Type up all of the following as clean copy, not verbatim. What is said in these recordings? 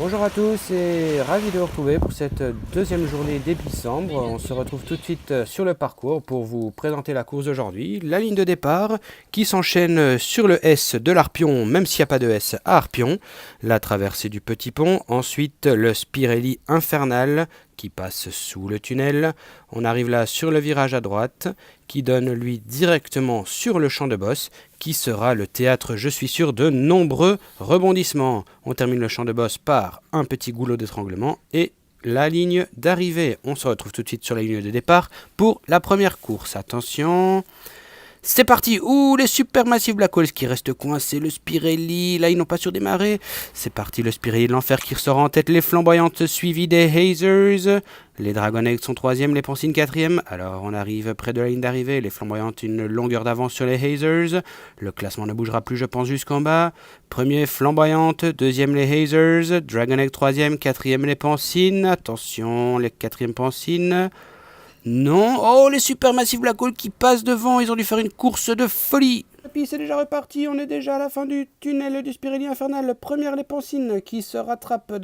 Bonjour à tous et ravi de vous retrouver pour cette deuxième journée décembre. On se retrouve tout de suite sur le parcours pour vous présenter la course d'aujourd'hui. La ligne de départ qui s'enchaîne sur le S de l'Arpion, même s'il n'y a pas de S à Arpion. La traversée du Petit Pont, ensuite le Spirelli Infernal qui passe sous le tunnel. On arrive là sur le virage à droite qui donne lui directement sur le champ de bosse qui sera le théâtre, je suis sûr, de nombreux rebondissements. On termine le champ de bosse par un petit goulot d'étranglement et la ligne d'arrivée. On se retrouve tout de suite sur la ligne de départ pour la première course. Attention, c'est parti. Ouh, les Supermassive Black Holes qui restent coincés. Le Spirelli, là ils n'ont pas surdémarré. C'est parti, le Spirelli de l'enfer qui ressort en tête. Les Flamboyantes suivies des Hazers. Les Dragon Eggs sont 3e, les Pancines 4e. Alors on arrive près de la ligne d'arrivée. Les Flamboyantes une longueur d'avance sur les Hazers. Le classement ne bougera plus, je pense, jusqu'en bas. Premier Flamboyante, deuxième les Hazers. Dragon Egg 3e, 4e les Pancines. Attention, les 4e Pancines. Non, oh les Supermassive Black Hole qui passent devant, ils ont dû faire une course de folie. Et puis c'est déjà reparti, on est déjà à la fin du tunnel du Spirelli Infernal. Première les Pancines qui se rattrapent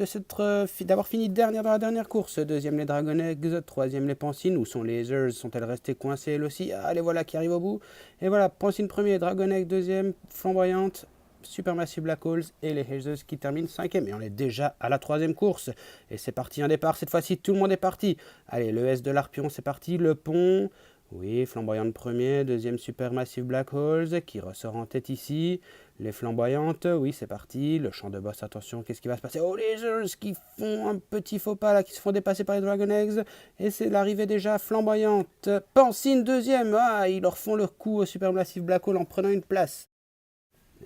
d'avoir fini dernière dans la dernière course. Deuxième les Dragon Eggs, troisième les Pancines. Où sont les Lasers? Sont-elles restées coincées elles aussi? Ah les voilà qui arrivent au bout. Et voilà, Pancine premier, Dragon Egg deuxième, Flamboyante, Supermassive Black Holes et les Hazers qui terminent 5e. Et on est déjà à la 3e course. Et c'est parti, un départ. Cette fois-ci, tout le monde est parti. Allez, le S de l'Arpion, c'est parti. Le pont. Oui, Flamboyante premier. Deuxième Supermassive Black Holes qui ressort en tête ici. Les Flamboyantes, oui, c'est parti. Le champ de boss, attention, qu'est-ce qui va se passer? Oh, les Hazers qui font un petit faux pas là, qui se font dépasser par les Dragon Eggs. Et c'est l'arrivée déjà Flamboyante. Pancine deuxième. Ah, ils leur font leur coup au Supermassive Black Hole en prenant une place.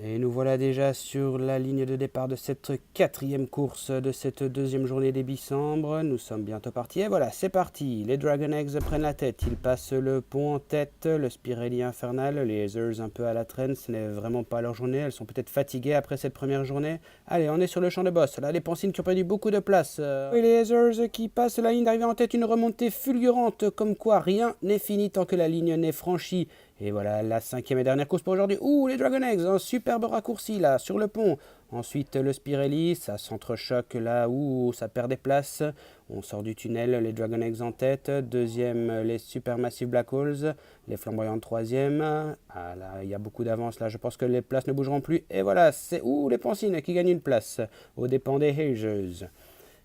Et nous voilà déjà sur la ligne de départ de cette 4e course de cette deuxième journée des décembre. Nous sommes bientôt partis. Et voilà, c'est parti. Les Dragon Eggs prennent la tête. Ils passent le pont en tête. Le Spirelli Infernal. Les Hazers un peu à la traîne. Ce n'est vraiment pas leur journée. Elles sont peut-être fatiguées après cette première journée. Allez, on est sur le champ de boss. Là, les Pancines qui ont perdu beaucoup de place. Et les Hazers qui passent la ligne d'arrivée en tête. Une remontée fulgurante. Comme quoi, rien n'est fini tant que la ligne n'est franchie. Et voilà la 5e et dernière course pour aujourd'hui. Ouh, les Dragon Eggs, un superbe raccourci là, sur le pont. Ensuite, le Spirelli, ça s'entrechoque là, où ça perd des places. On sort du tunnel, les Dragon Eggs en tête. Deuxième, les Supermassive Black Holes. Les Flamboyantes 3e. Ah là, il y a beaucoup d'avance là, je pense que les places ne bougeront plus. Et voilà, c'est les Pancines qui gagnent une place, aux dépens des Hazers.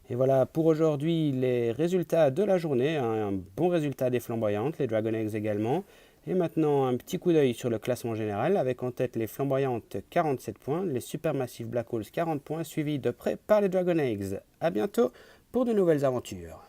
Et voilà pour aujourd'hui les résultats de la journée. Un bon résultat des Flamboyantes, les Dragon Eggs également. Et maintenant, un petit coup d'œil sur le classement général, avec en tête les Flamboyantes 47 points, les Supermassive Black Holes 40 points, suivis de près par les Dragon Eggs. A bientôt pour de nouvelles aventures.